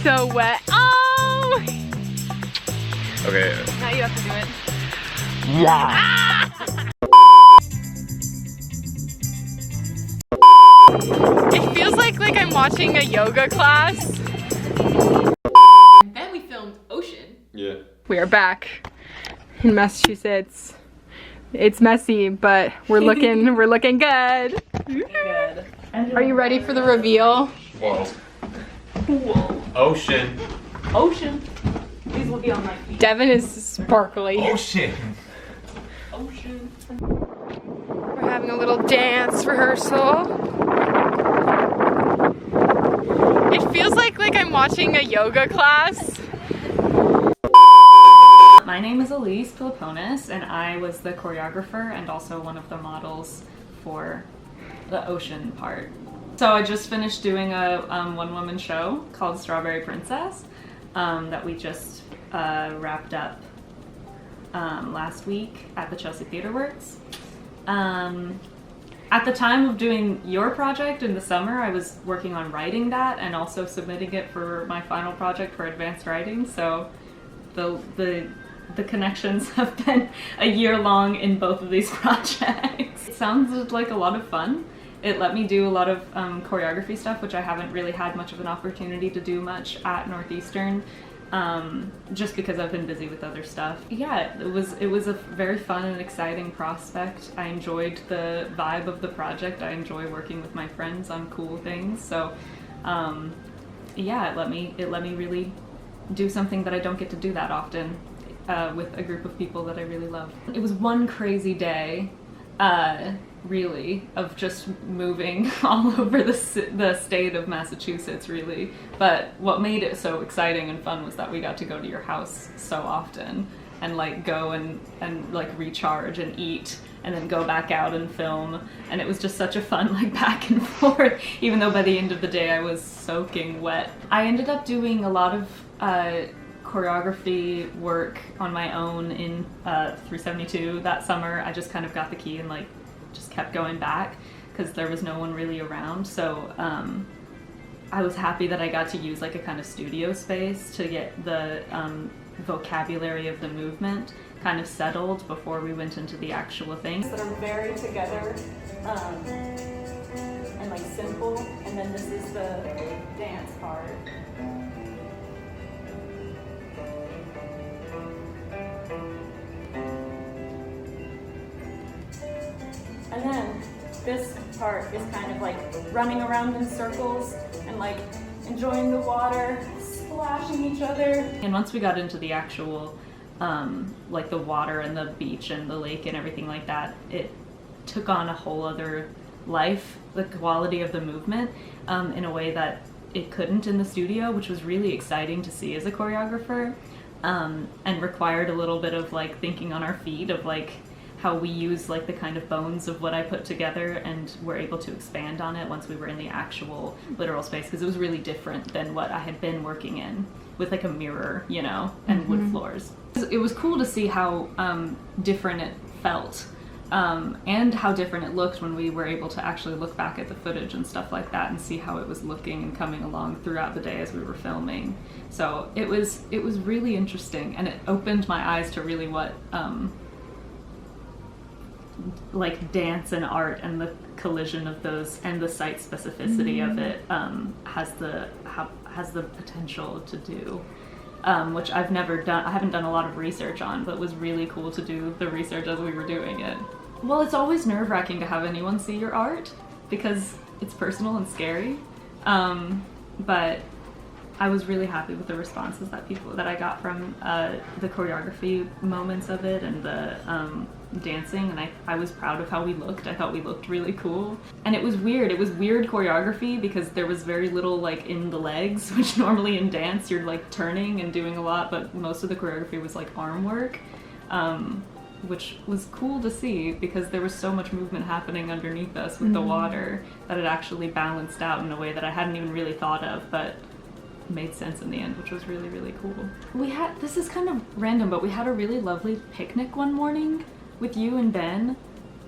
so wet. Oh! Okay. Now you have to do it. Yeah. Ah! It feels like I'm watching a yoga class. And then we filmed Ocean. Yeah. We are back in Massachusetts. It's messy, but we're looking good. Good. Are you ready for the reveal? Whoa. Whoa. Ocean. Ocean. These will be on my feet. Devon is sparkly. Ocean. Ocean. We're having a little dance rehearsal. It feels like I'm watching a yoga class. My name is Elise Piliponis, and I was the choreographer and also one of the models for the Ocean part. So I just finished doing a one-woman show called Strawberry Princess that we just wrapped up last week at the Chelsea Theatre Works. At the time of doing your project in the summer, I was working on writing that and also submitting it for my final project for advanced writing. So the connections have been a year long in both of these projects. It sounds like a lot of fun. It let me do a lot of choreography stuff, which I haven't really had much of an opportunity to do much at Northeastern, just because I've been busy with other stuff. Yeah, it was a very fun and exciting prospect. I enjoyed the vibe of the project. I enjoy working with my friends on cool things. So yeah, it let me really do something that I don't get to do that often with a group of people that I really love. It was one crazy day, really, of just moving all over the state of Massachusetts, really. But what made it so exciting and fun was that we got to go to your house so often and go and recharge and eat and then go back out and film. And it was just such a fun back and forth, even though by the end of the day I was soaking wet. I ended up doing a lot of choreography work on my own in 372 that summer. I just kind of got the key and just kept going back because there was no one really around. So I was happy that I got to use a kind of studio space to get the vocabulary of the movement kind of settled before we went into the actual things that are very together and simple. And then this is the dance part. And then this part is kind of running around in circles and enjoying the water, splashing each other. And once we got into the actual, the water and the beach and the lake and everything like that, it took on a whole other life, the quality of the movement, in a way that it couldn't in the studio, which was really exciting to see as a choreographer, and required a little bit of thinking on our feet of how we use the kind of bones of what I put together, and were able to expand on it once we were in the actual literal space, because it was really different than what I had been working in with a mirror, and wood floors. It was cool to see how different it felt, and how different it looked when we were able to actually look back at the footage and stuff like that and see how it was looking and coming along throughout the day as we were filming. So it was really interesting, and it opened my eyes to really what dance and art and the collision of those and the site specificity of it has the potential to do, which I've never done. I haven't done a lot of research on, but it was really cool to do the research as we were doing it. Well, it's always nerve-wracking to have anyone see your art because it's personal and scary, but I was really happy with the responses that I got from the choreography moments of it and the dancing, and I was proud of how we looked. I thought we looked really cool. And it was weird. It was weird choreography because there was very little in the legs, which normally in dance you're turning and doing a lot, but most of the choreography was arm work, which was cool to see because there was so much movement happening underneath us with the water that it actually balanced out in a way that I hadn't even really thought of, but made sense in the end, which was really, really cool. This is kind of random, but we had a really lovely picnic one morning with you and Ben,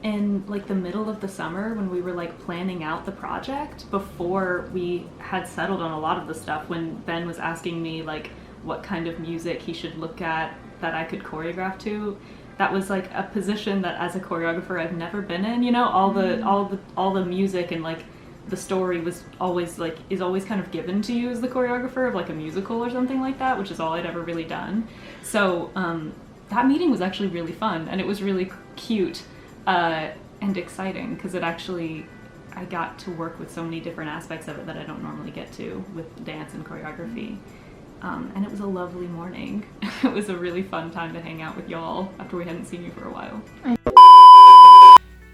in like the middle of the summer when we were like planning out the project, before we had settled on a lot of the stuff, when Ben was asking me like what kind of music he should look at that I could choreograph to. That was like a position that as a choreographer I've never been in, you know, all the music and like the story is always kind of given to you as the choreographer of like a musical or something like that, which is all I'd ever really done. So that meeting was actually really fun, and it was really cute and exciting, because I got to work with so many different aspects of it that I don't normally get to with dance and choreography. And it was a lovely morning. It was a really fun time to hang out with y'all after we hadn't seen you for a while.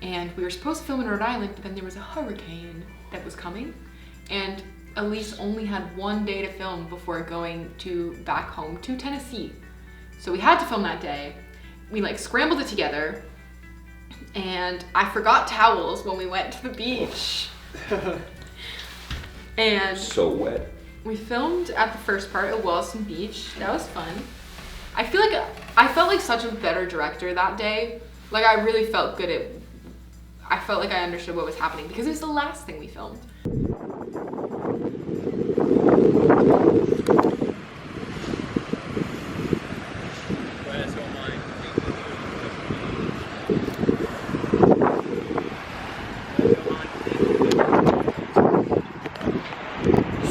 And we were supposed to film in Rhode Island, but then there was a hurricane that was coming, and Elise only had 1 day to film before going back home to Tennessee. So we had to film that day. We like scrambled it together, and I forgot towels when we went to the beach. And So wet. we filmed at the first part at Wilson Beach. That was fun. I felt like such a better director that day. Like I really felt good I felt like I understood what was happening because it was the last thing we filmed.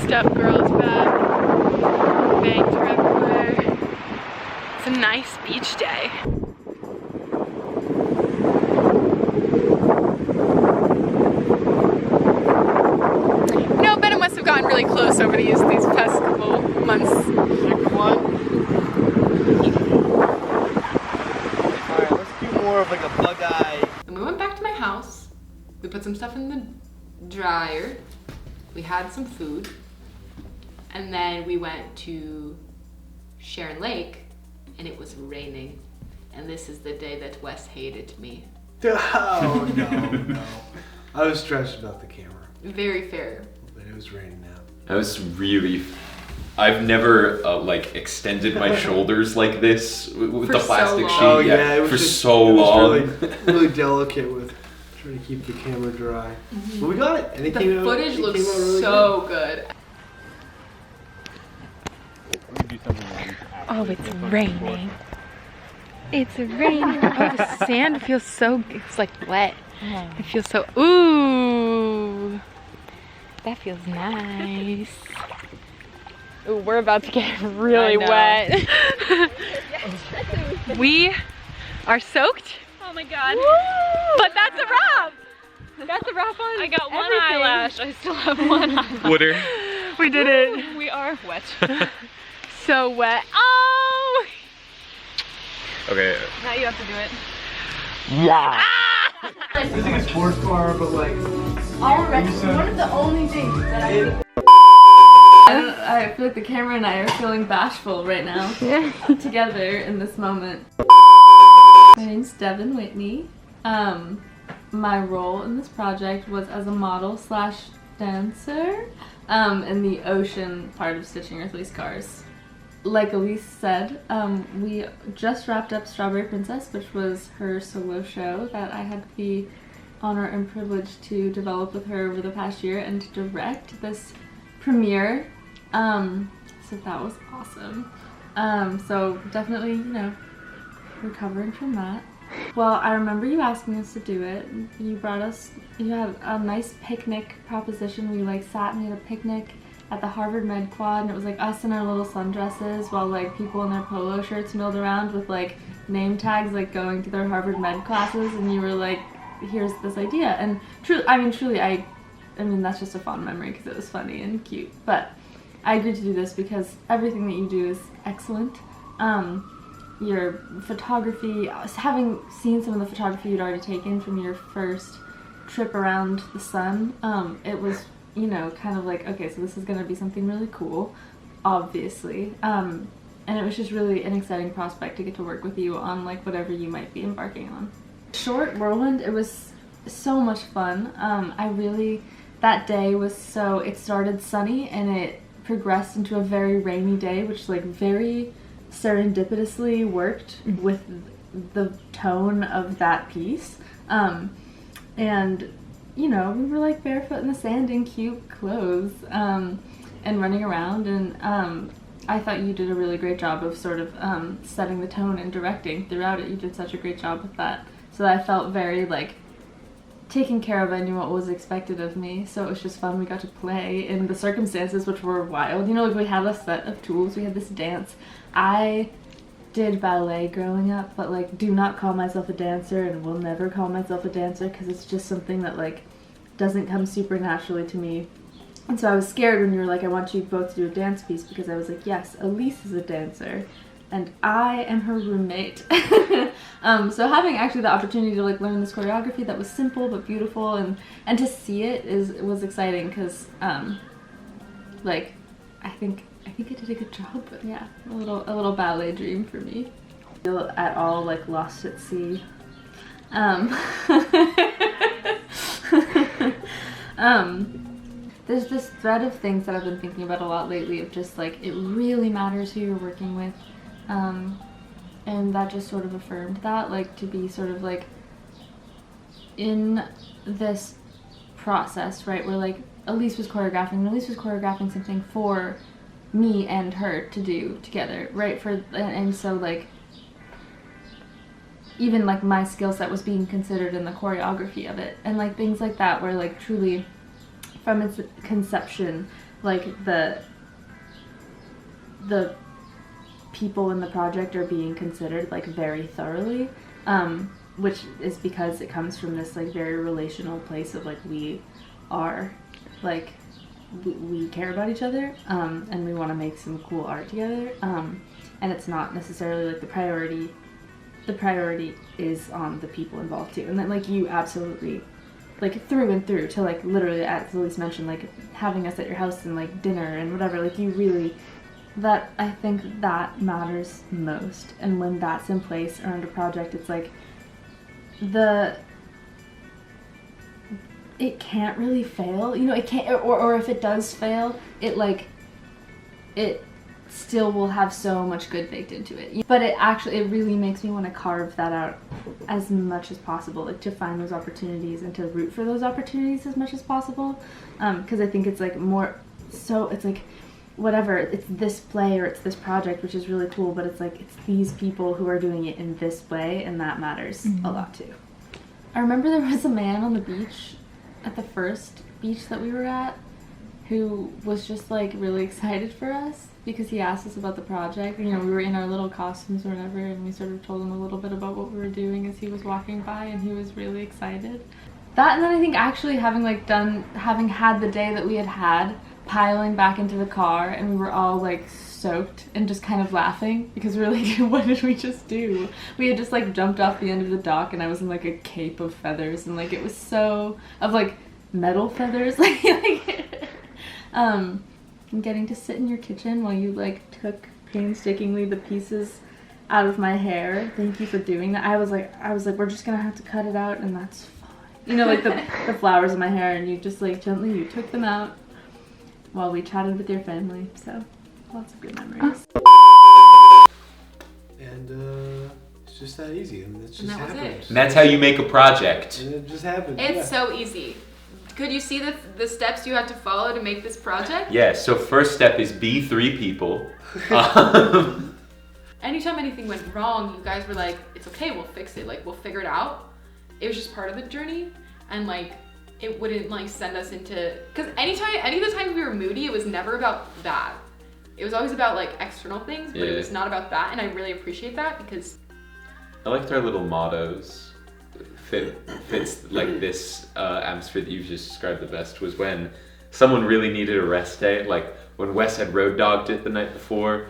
Stuff girls back. Bangs are everywhere. It's a nice beach day. No, Ben must have gotten really close over these past couple months. Alright, let's do more of like a bug eye. Then we went back to my house. We put some stuff in the dryer. We had some food. And then we went to Sharon Lake, and it was raining. And this is the day that Wes hated me. Oh no. I was stressed about the camera. Very fair. But it was raining now. That was really. I've never like extended my shoulders like this with For the so plastic long. sheet. Oh yeah, it was for just, so it was long. really delicate with trying to keep the camera dry. Mm-hmm. But we got it, and it The came out. footage it looks came out really so good. Oh, it's raining. It's raining. Oh, the sand feels so, it's like wet. It feels so, ooh. That feels nice. Ooh, we're about to get really wet. We are soaked. Oh my god. But that's a wrap. That's a wrap on I got one everything. eyelash. I still have one eyelash. Water. We did it. We are wet. So wet. Oh! Okay. Now you have to do it. Yeah. It's like a sports car, but like. One of the only things that I feel like the camera and I are feeling bashful right now. Yeah. Together in this moment. My name's Devon Whitney. My role in this project was as a model slash dancer in the ocean part of Stitching Earthly's Cars. Like Elise said, we just wrapped up Strawberry Princess, which was her solo show that I had the honor and privilege to develop with her over the past year and to direct this premiere. So that was awesome. So definitely, you know, recovering from that. Well, I remember you asking us to do it. You had a nice picnic proposition. We like sat and we had a picnic at the Harvard Med Quad, and it was like us in our little sundresses while like people in their polo shirts milled around with like name tags like going to their Harvard Med classes, and you were like, here's this idea. And truly, I mean that's just a fond memory because it was funny and cute. But I agreed to do this because everything that you do is excellent. Your photography, having seen some of the photography you'd already taken from your first trip around the sun, it was, you know, kind of like, okay, so this is going to be something really cool, obviously. And it was just really an exciting prospect to get to work with you on like whatever you might be embarking on. Short whirlwind, it was so much fun. That day was it started sunny and it progressed into a very rainy day, which like very serendipitously worked with the tone of that piece. And, you know, we were like barefoot in the sand in cute clothes, and running around, and I thought you did a really great job of sort of setting the tone and directing throughout it. You did such a great job with that. So that I felt very like taken care of. I knew what was expected of me, so it was just fun. We got to play in the circumstances, which were wild. You know, like we had a set of tools, we had this dance. I did ballet growing up, but like do not call myself a dancer and will never call myself a dancer because it's just something that like doesn't come super naturally to me. And so I was scared when you were like, I want you both to do a dance piece, because I was like, yes, Elise is a dancer and I am her roommate. So having actually the opportunity to like learn this choreography that was simple but beautiful, and to see it was exciting, because like I think I did a good job. But yeah, a little ballet dream for me. Feel at all like lost at sea. There's this thread of things that I've been thinking about a lot lately, of just like it really matters who you're working with, and that just sort of affirmed that, like to be sort of like in this process, right, where like Elise was choreographing something for me and her to do together, right, and so like even like my skill set was being considered in the choreography of it, and like things like that, where like truly from its conception, like the people in the project are being considered like very thoroughly, which is because it comes from this like very relational place of like we are like we care about each other, and we want to make some cool art together, and it's not necessarily like the priority is on the people involved too, and then like you absolutely like through and through to like literally, as Elise mentioned, like having us at your house and like dinner and whatever, like you really, that I think that matters most. And when that's in place around a project, it's like it can't really fail, you know, it can't, or if it does fail, it still will have so much good baked into it. But it really makes me want to carve that out as much as possible, like to find those opportunities and to root for those opportunities as much as possible, because I think it's like more, so it's like whatever, it's this play or it's this project, which is really cool, but it's like it's these people who are doing it in this way, and that matters a lot too. I remember there was a man on the beach at the first beach that we were at who was just like really excited for us because he asked us about the project. You know, we were in our little costumes or whatever, and we sort of told him a little bit about what we were doing as he was walking by, and he was really excited. That, and then I think actually having had the day that we had, piling back into the car, and we were all like soaked and just kind of laughing because we were like, what did we just do? We had just like jumped off the end of the dock, and I was in like a cape of feathers, and like it was so, of like metal feathers, and getting to sit in your kitchen while you like took painstakingly the pieces out of my hair. Thank you for doing that. I was like, we're just gonna have to cut it out, and that's fine. You know, like the flowers in my hair, and you just like gently you took them out while we chatted with your family. So lots of good memories. And it's just that easy. I mean, it just happens. And that's how you make a project. And it just happens. It's so easy. Could you see the steps you had to follow to make this project? Yeah, so first step is be 3 people. Anytime anything went wrong, you guys were like, it's okay, we'll fix it, like we'll figure it out. It was just part of the journey, and like it wouldn't like send us into, because any of the times we were moody, it was never about that. It was always about like external things, but it was not about that, and I really appreciate that because I liked our little mottos. Fits like this atmosphere that you've just described the best, was when someone really needed a rest day, like when Wes had road dogged it the night before,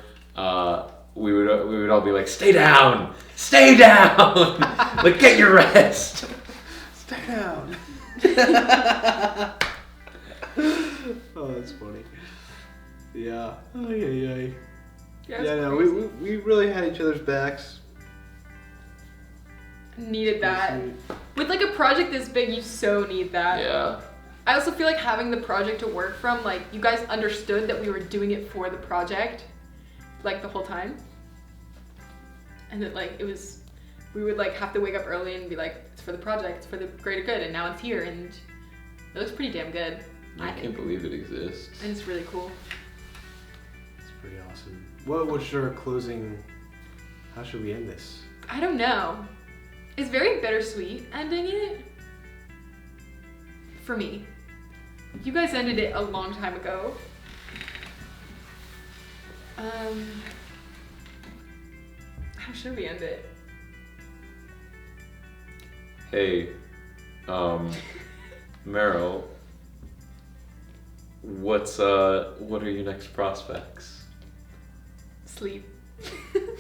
we would all be like, stay down, like get your rest, stay down. Oh, that's funny. Yeah. Oh, yeah. Yeah, no, we really had each other's backs. Needed that. With like a project this big, you so need that. Yeah. I also feel like having the project to work from, like you guys understood that we were doing it for the project, like the whole time. And that like it was we would like have to wake up early and be like, it's for the project, it's for the greater good, and now it's here, and it looks pretty damn good. I can't believe it exists. And it's really cool. It's pretty awesome. What's your closing? How should we end this? I don't know. It's very bittersweet ending it. For me. You guys ended it a long time ago. How should we end it? Hey, Meryl, what are your next prospects? Sleep.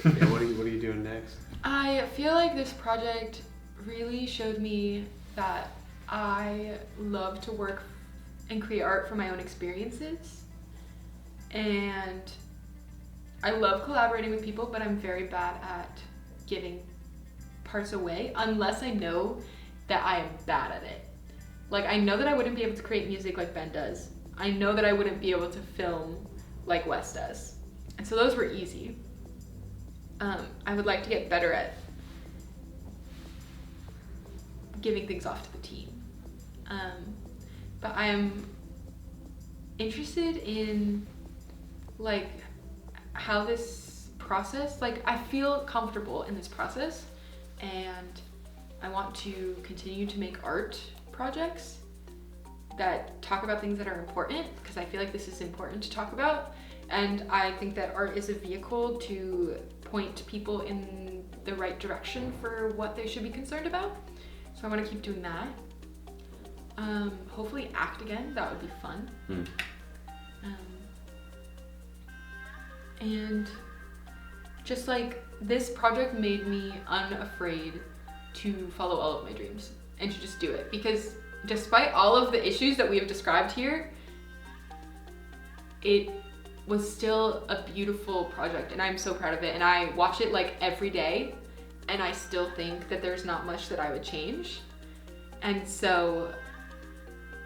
Yeah, what are you doing next? I feel like this project really showed me that I love to work and create art from my own experiences. And I love collaborating with people, but I'm very bad at giving parts away unless I know that I am bad at it. Like, I know that I wouldn't be able to create music like Ben does. I know that I wouldn't be able to film like Wes does. And so those were easy. I would like to get better at giving things off to the team. But I am interested in like how this process, like I feel comfortable in this process, and I want to continue to make art projects that talk about things that are important, because I feel like this is important to talk about. And I think that art is a vehicle to point people in the right direction for what they should be concerned about. So I want to keep doing that. Hopefully act again, that would be fun. And just like this project made me unafraid to follow all of my dreams and to just do it, because despite all of the issues that we have described here, it was still a beautiful project, and I'm so proud of it. And I watch it like every day, and I still think that there's not much that I would change. And so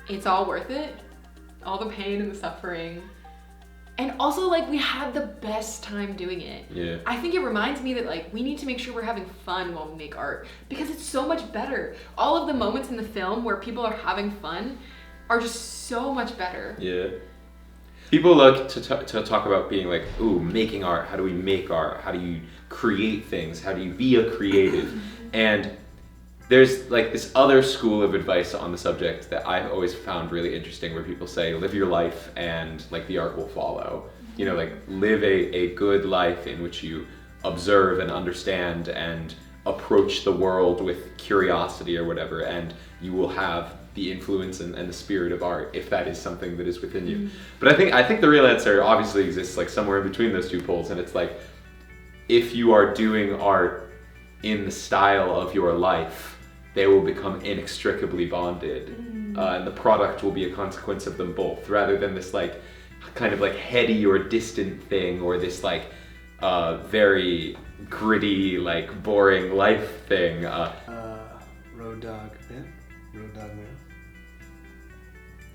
it's all worth it. All the pain and the suffering. And also, like, we had the best time doing it. Yeah. I think it reminds me that, like, we need to make sure we're having fun while we make art, because it's so much better. All of the moments in the film where people are having fun are just so much better. Yeah. People like to talk about being like, ooh, making art. How do we make art? How do you create things? How do you be a creative? And there's like this other school of advice on the subject that I've always found really interesting, where people say, live your life and like the art will follow. You know, like live a good life in which you observe and understand and approach the world with curiosity or whatever, and you will have the influence and the spirit of art, if that is something that is within you. But I think the real answer obviously exists like somewhere in between those two poles, and it's like, if you are doing art in the style of your life, they will become inextricably bonded, and the product will be a consequence of them both, rather than this like kind of like heady or distant thing, or this like very gritty, like boring life thing. Road Dog Ben, Road Dog Meryl.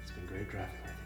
It's been great drafting with